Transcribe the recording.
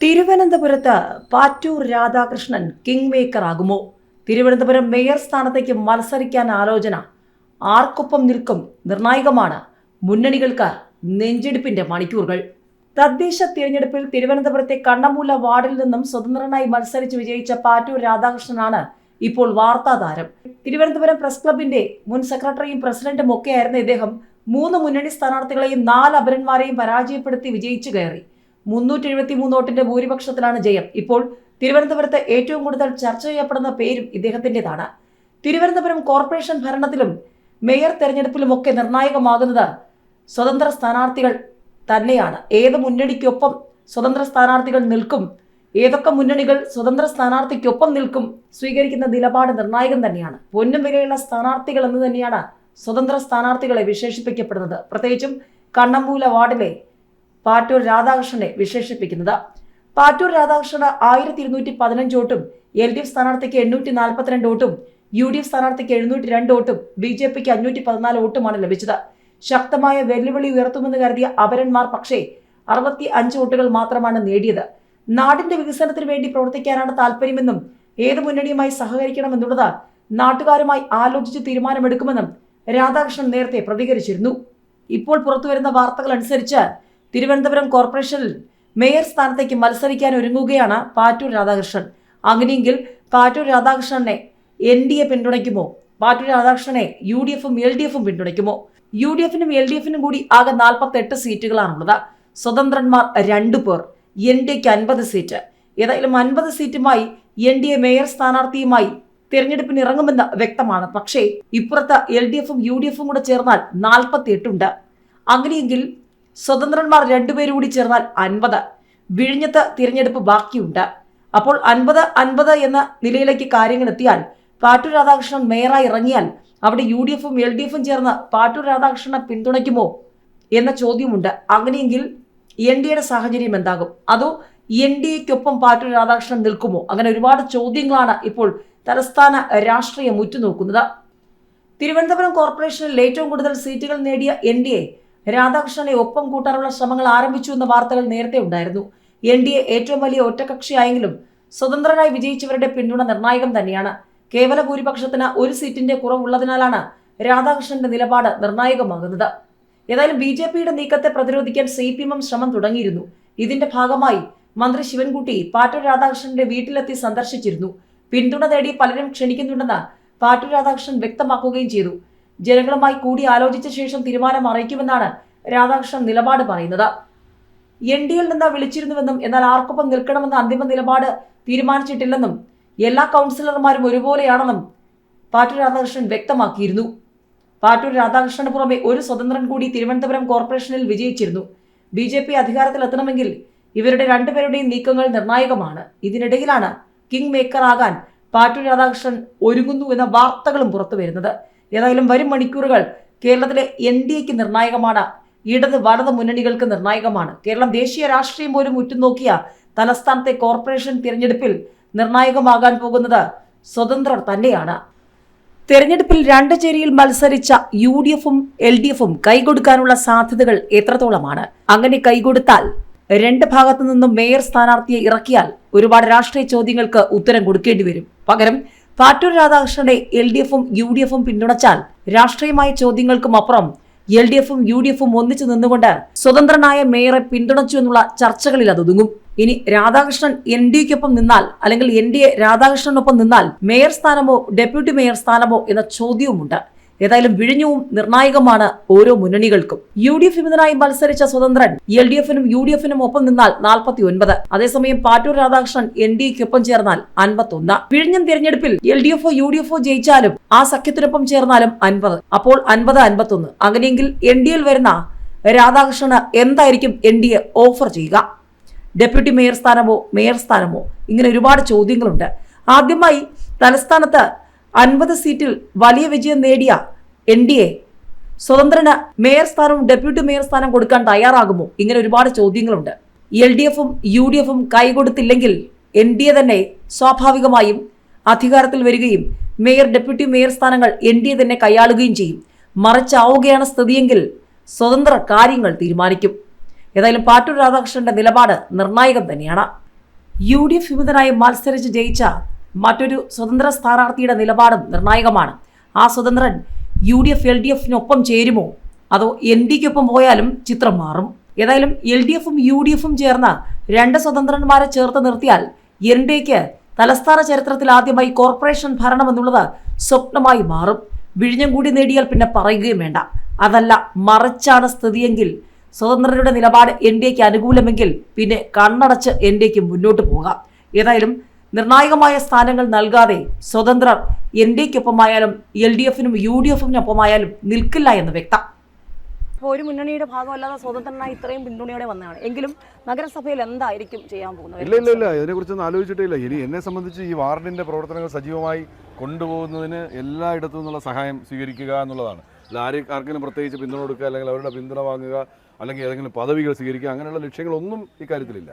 തിരുവനന്തപുരത്ത് Pattoor Radhakrishnan king maker ആകുമോ? Thiruvananthapuram mayor സ്ഥാനത്തേക്ക് മത്സരിക്കാൻ ആലോചന. ആർക്കൊപ്പം നിൽക്കും നിർണായകമാണ്. മുന്നണികൾക്ക് നെഞ്ചെടുപ്പിന്റെ മണിക്കൂറുകൾ. തദ്ദേശ തിരഞ്ഞെടുപ്പിൽ തിരുവനന്തപുരത്തെ കണ്ണമൂല വാർഡിൽ നിന്നും സ്വതന്ത്രനായി മത്സരിച്ച് വിജയിച്ച പാറ്റൂർ രാധാകൃഷ്ണനാണ് ഇപ്പോൾ വാർത്താ താരം. തിരുവനന്തപുരം പ്രസ് ക്ലബിന്റെ മുൻ സെക്രട്ടറിയും പ്രസിഡന്റും ഒക്കെയായിരുന്ന ഇദ്ദേഹം 3 മുന്നണി സ്ഥാനാർത്ഥികളെയും 4 അപരന്മാരെയും പരാജയപ്പെടുത്തി വിജയിച്ചു കയറി. 373 വോട്ടിന്റെ ഭൂരിപക്ഷത്തിലാണ് ജയം. ഇപ്പോൾ തിരുവനന്തപുരത്ത് ഏറ്റവും കൂടുതൽ ചർച്ച ചെയ്യപ്പെടുന്ന പേരും ഇദ്ദേഹത്തിൻ്റെതാണ്. തിരുവനന്തപുരം കോർപ്പറേഷൻ ഭരണത്തിലും മേയർ തെരഞ്ഞെടുപ്പിലുമൊക്കെ നിർണായകമാകുന്നത് സ്വതന്ത്ര സ്ഥാനാർത്ഥികൾ തന്നെയാണ്. ഏത് മുന്നണിക്കൊപ്പം സ്വതന്ത്ര സ്ഥാനാർത്ഥികൾ നിൽക്കും, ഏതൊക്കെ മുന്നണികൾ സ്വതന്ത്ര സ്ഥാനാർത്ഥിക്കൊപ്പം നിൽക്കും, സ്വീകരിക്കുന്ന നിലപാട് നിർണായകം തന്നെയാണ്. പൊന്നും വിലയുള്ള സ്ഥാനാർത്ഥികൾ എന്ന് തന്നെയാണ് സ്വതന്ത്ര സ്ഥാനാർത്ഥികളെ വിശേഷിപ്പിക്കപ്പെടുന്നത്. പ്രത്യേകിച്ചും കണ്ണമൂല വാർഡിലെ പാറ്റൂർ രാധാകൃഷ്ണനെ വിശേഷിപ്പിക്കുന്നത്. പാറ്റൂർ രാധാകൃഷ്ണന് 1215 വോട്ടും LDF സ്ഥാനാർത്ഥിക്ക് 842 വോട്ടും UDF സ്ഥാനാർത്ഥിക്ക് 702 വോട്ടും BJPക്ക് 514 വോട്ടുമാണ് ലഭിച്ചത്. ശക്തമായ വെല്ലുവിളി ഉയർത്തുമെന്ന് കരുതിയ അപരന്മാർ പക്ഷേ 65 വോട്ടുകൾ മാത്രമാണ് നേടിയത്. നാടിന്റെ വികസനത്തിന് വേണ്ടി പ്രവർത്തിക്കാനാണ് താല്പര്യമെന്നും ഏത് മുന്നണിയുമായി സഹകരിക്കണമെന്നുള്ളത് നാട്ടുകാരുമായി ആലോചിച്ച് തീരുമാനമെടുക്കുമെന്നും രാധാകൃഷ്ണൻ നേരത്തെ പ്രതികരിച്ചിരുന്നു. ഇപ്പോൾ പുറത്തുവരുന്ന വാർത്തകൾ അനുസരിച്ച് തിരുവനന്തപുരം കോർപ്പറേഷനിൽ മേയർ സ്ഥാനത്തേക്ക് മത്സരിക്കാൻ ഒരുങ്ങുകയാണ് പാറ്റൂർ രാധാകൃഷ്ണൻ. അങ്ങനെയെങ്കിൽ പാറ്റൂർ രാധാകൃഷ്ണനെ NDA പിന്തുണയ്ക്കുമോ? പാറ്റൂർ രാധാകൃഷ്ണനെ UDFും LDFും പിന്തുണയ്ക്കുമോ? UDFിനും LDFിനും കൂടി ആകെ 48 സീറ്റുകളാണുള്ളത്. സ്വതന്ത്രന്മാർ 2 പേർ, NDAക്ക് 50 സീറ്റ്. ഏതായാലും 50 സീറ്റുമായി NDA മേയർ സ്ഥാനാർത്ഥിയുമായി തിരഞ്ഞെടുപ്പിന് ഇറങ്ങുമെന്ന് വ്യക്തമാണ്. പക്ഷേ ഇപ്പുറത്ത് LDFും UDFും കൂടെ ചേർന്നാൽ 48 ഉണ്ട്. അങ്ങനെയെങ്കിൽ സ്വതന്ത്രന്മാർ 2 പേര് കൂടി ചേർന്നാൽ 50. വിഴിഞ്ഞത്ത് തിരഞ്ഞെടുപ്പ് ബാക്കിയുണ്ട്. അപ്പോൾ 50-50 എന്ന നിലയിലേക്ക് കാര്യങ്ങൾ എത്തിയാൽ പാറ്റൂർ രാധാകൃഷ്ണൻ മേയറായി ഇറങ്ങിയാൽ അവിടെ UDFും LDFും ചേർന്ന് പാറ്റൂർ രാധാകൃഷ്ണനെ പിന്തുണയ്ക്കുമോ എന്ന ചോദ്യമുണ്ട്. അങ്ങനെയെങ്കിൽ NDAയുടെ സാഹചര്യം എന്താകും? അതോ NDAക്കൊപ്പം പാറ്റൂർ രാധാകൃഷ്ണൻ നിൽക്കുമോ? അങ്ങനെ ഒരുപാട് ചോദ്യങ്ങളാണ് ഇപ്പോൾ തലസ്ഥാന രാഷ്ട്രീയം ഉറ്റുനോക്കുന്നത്. തിരുവനന്തപുരം കോർപ്പറേഷനിൽ ഏറ്റവും കൂടുതൽ സീറ്റുകൾ നേടിയ NDA രാധാകൃഷ്ണനെ ഒപ്പം കൂട്ടാനുള്ള ശ്രമങ്ങൾ ആരംഭിച്ചു എന്ന വാർത്തകൾ നേരത്തെ ഉണ്ടായിരുന്നു. NDA ഏറ്റവും വലിയ ഒറ്റകക്ഷിയായെങ്കിലും സ്വതന്ത്രരായി വിജയിച്ചവരുടെ പിന്തുണ നിർണായകം തന്നെയാണ്. കേവല ഭൂരിപക്ഷത്തിന് 1 സീറ്റിന്റെ കുറവുള്ളതിനാലാണ് രാധാകൃഷ്ണന്റെ നിലപാട് നിർണായകമാകുന്നത്. ഏതായാലും BJPയുടെ നീക്കത്തെ പ്രതിരോധിക്കാൻ CPM ശ്രമം തുടങ്ങിയിരുന്നു. ഇതിന്റെ ഭാഗമായി മന്ത്രി ശിവൻകുട്ടി പാറ്റൂർ രാധാകൃഷ്ണന്റെ വീട്ടിലെത്തി സന്ദർശിച്ചിരുന്നു. പിന്തുണ തേടി പലരും ക്ഷണിക്കുന്നുണ്ടെന്ന് പാറ്റൂർ രാധാകൃഷ്ണൻ വ്യക്തമാക്കുകയും ചെയ്തു. ജനങ്ങളുമായി കൂടി ആലോചിച്ച ശേഷം തീരുമാനം അറിയിക്കുമെന്നാണ് രാധാകൃഷ്ണൻ നിലപാട് പറയുന്നത്. NDAയിൽ നിന്ന് വിളിച്ചിരുന്നുവെന്നും എന്നാൽ ആർക്കൊപ്പം നിൽക്കണമെന്ന അന്തിമ നിലപാട് തീരുമാനിച്ചിട്ടില്ലെന്നും എല്ലാ കൗൺസിലർമാരും ഒരുപോലെയാണെന്നും പാറ്റൂർ രാധാകൃഷ്ണൻ വ്യക്തമാക്കിയിരുന്നു. പാറ്റൂർ രാധാകൃഷ്ണന് പുറമെ ഒരു സ്വതന്ത്രൻ കൂടി തിരുവനന്തപുരം കോർപ്പറേഷനിൽ വിജയിച്ചിരുന്നു. BJP അധികാരത്തിലെത്തണമെങ്കിൽ ഇവരുടെ 2 പേരുടെയും നീക്കങ്ങൾ നിർണായകമാണ്. ഇതിനിടയിലാണ് കിങ് മേക്കർ ആകാൻ പാറ്റൂർ രാധാകൃഷ്ണൻ ഒരുങ്ങുന്നു എന്ന വാർത്തകളും പുറത്തു വരുന്നത്. ഏതായാലും വരും മണിക്കൂറുകൾ കേരളത്തിലെ NDAക്ക് നിർണായകമാണ്. ഇടത് വലത് മുന്നണികൾക്ക് നിർണായകമാണ്. കേരളം ദേശീയ രാഷ്ട്രീയം പോലും ഉറ്റുനോക്കിയ തലസ്ഥാനത്തെ കോർപ്പറേഷൻ തിരഞ്ഞെടുപ്പിൽ നിർണായകമാകാൻ പോകുന്നത് സ്വതന്ത്രർ തന്നെയാണ്. തെരഞ്ഞെടുപ്പിൽ 2 ചേരിയിൽ മത്സരിച്ച UDFും LDFും കൈകൊടുക്കാനുള്ള സാധ്യതകൾ എത്രത്തോളമാണ്? അങ്ങനെ കൈകൊടുത്താൽ 2 ഭാഗത്തു നിന്നും മേയർ സ്ഥാനാർത്ഥിയെ ഇറക്കിയാൽ ഒരുപാട് രാഷ്ട്രീയ ചോദ്യങ്ങൾക്ക് ഉത്തരം കൊടുക്കേണ്ടി വരും. പകരം പാറ്റൂർ രാധാകൃഷ്ണനെ LDFും UDFും പിന്തുണച്ചാൽ രാഷ്ട്രീയമായ ചോദ്യങ്ങൾക്കും അപ്പുറം LDFും UDFും ഒന്നിച്ചു നിന്നുകൊണ്ട് സ്വതന്ത്രനായ മേയറെ പിന്തുണച്ചു എന്നുള്ള ചർച്ചകളിൽ അതൊതുങ്ങും. ഇനി രാധാകൃഷ്ണൻ NDAക്കൊപ്പം നിന്നാൽ അല്ലെങ്കിൽ NDA രാധാകൃഷ്ണനൊപ്പം നിന്നാൽ മേയർ സ്ഥാനമോ ഡെപ്യൂട്ടി മേയർ സ്ഥാനമോ എന്ന ചോദ്യവുമുണ്ട്. ഏതായാലും വിഴിഞ്ഞവും നിർണായകമാണ് ഓരോ മുന്നണികൾക്കും. UDF വിമതനായി മത്സരിച്ച സ്വതന്ത്രൻ LDFിനും UDFിനും ഒപ്പം നിന്നാൽ 49. അതേസമയം പാറ്റൂർ രാധാകൃഷ്ണൻ NDAക്കൊപ്പം ചേർന്നാൽ 51. വിഴിഞ്ഞം തിരഞ്ഞെടുപ്പിൽ LDFോ UDFോ ജയിച്ചാലും ആ സഖ്യത്തിനൊപ്പം ചേർന്നാലും 50. അപ്പോൾ 50-51. അങ്ങനെയെങ്കിൽ NDAയിൽ വരുന്ന രാധാകൃഷ്ണന് എന്തായിരിക്കും NDA ഓഫർ ചെയ്യുക? ഡെപ്യൂട്ടി മേയർ സ്ഥാനമോ മേയർ സ്ഥാനമോ? ഇങ്ങനെ ഒരുപാട് ചോദ്യങ്ങളുണ്ട്. ആദ്യമായി തലസ്ഥാനത്ത് 50 സീറ്റിൽ വലിയ വിജയം നേടിയ NDA സ്വതന്ത്രന് മേയർ സ്ഥാനവും ഡെപ്യൂട്ടി മേയർ സ്ഥാനം കൊടുക്കാൻ തയ്യാറാകുമോ? ഇങ്ങനെ ഒരുപാട് ചോദ്യങ്ങളുണ്ട്. LDFും UDFും കൈകൊടുത്തില്ലെങ്കിൽ NDA തന്നെ സ്വാഭാവികമായും അധികാരത്തിൽ വരികയും മേയർ ഡെപ്യൂട്ടി മേയർ സ്ഥാനങ്ങൾ NDA തന്നെ കൈയാളുകയും ചെയ്യും. മറിച്ചാവുകയാണ് സ്ഥിതിയെങ്കിൽ സ്വതന്ത്ര കാര്യങ്ങൾ തീരുമാനിക്കും. ഏതായാലും പാറ്റൂർ രാധാകൃഷ്ണന്റെ നിലപാട് നിർണായകം തന്നെയാണ്. UDF വിമതനായി മത്സരിച്ച് ജയിച്ച മറ്റൊരു സ്വതന്ത്ര സ്ഥാനാർത്ഥിയുടെ നിലപാടും നിർണായകമാണ്. ആ സ്വതന്ത്രൻ UDF LDFിനൊപ്പം ചേരുമോ അതോ NDക്കൊപ്പം പോയാലും ചിത്രം മാറും. ഏതായാലും LDFും UDFും ചേർന്ന് രണ്ട് സ്വതന്ത്രന്മാരെ ചേർത്ത് നിർത്തിയാൽ NDക്ക് തലസ്ഥാന ചരിത്രത്തിൽ ആദ്യമായി കോർപ്പറേഷൻ ഭരണം എന്നുള്ളത് സ്വപ്നമായി മാറും. വിഴിഞ്ഞം കൂടി നേടിയാൽ പിന്നെ പറയുകയും വേണ്ട. അതല്ല മറിച്ചാണ് സ്ഥിതിയെങ്കിൽ, സ്വതന്ത്രരുടെ നിലപാട് NDക്ക് അനുകൂലമെങ്കിൽ പിന്നെ കണ്ണടച്ച് NDക്ക് മുന്നോട്ട് പോകാം. ഏതായാലും നിർണായകമായ സ്ഥാനങ്ങൾ നൽകാതെ സ്വതന്ത്രർ NDക്കൊപ്പമായാലും LDFിനും UDFിനൊപ്പമായാലും നിൽക്കില്ല എന്ന് വ്യക്തം. ഇപ്പോൾ ഒരു മുന്നണിയുടെ ഭാഗമല്ലാതെ സ്വതന്ത്രനായി ഇത്രയും പിന്തുണയോടെ വന്നതാണ്. എങ്കിലും നഗരസഭയിൽ എന്തായിരിക്കും ചെയ്യാൻ പോകുന്നത്? ഇല്ല, ഇതിനെക്കുറിച്ചൊന്നും ആലോചിച്ചിട്ടില്ല. ഇനി എന്നെ സംബന്ധിച്ച് ഈ വാർഡിൻ്റെ പ്രവർത്തനങ്ങൾ സജീവമായി കൊണ്ടുപോകുന്നതിന് എല്ലായിടത്തു നിന്നുള്ള സഹായം സ്വീകരിക്കുക എന്നുള്ളതാണ്. ആർക്കെങ്കിലും പ്രത്യേകിച്ച് പിന്തുണ കൊടുക്കുക, അല്ലെങ്കിൽ അവരുടെ പിന്തുണ വാങ്ങുക, അല്ലെങ്കിൽ ഏതെങ്കിലും പദവികൾ സ്വീകരിക്കുക, അങ്ങനെയുള്ള ലക്ഷ്യങ്ങളൊന്നും ഇക്കാര്യത്തിലില്ല.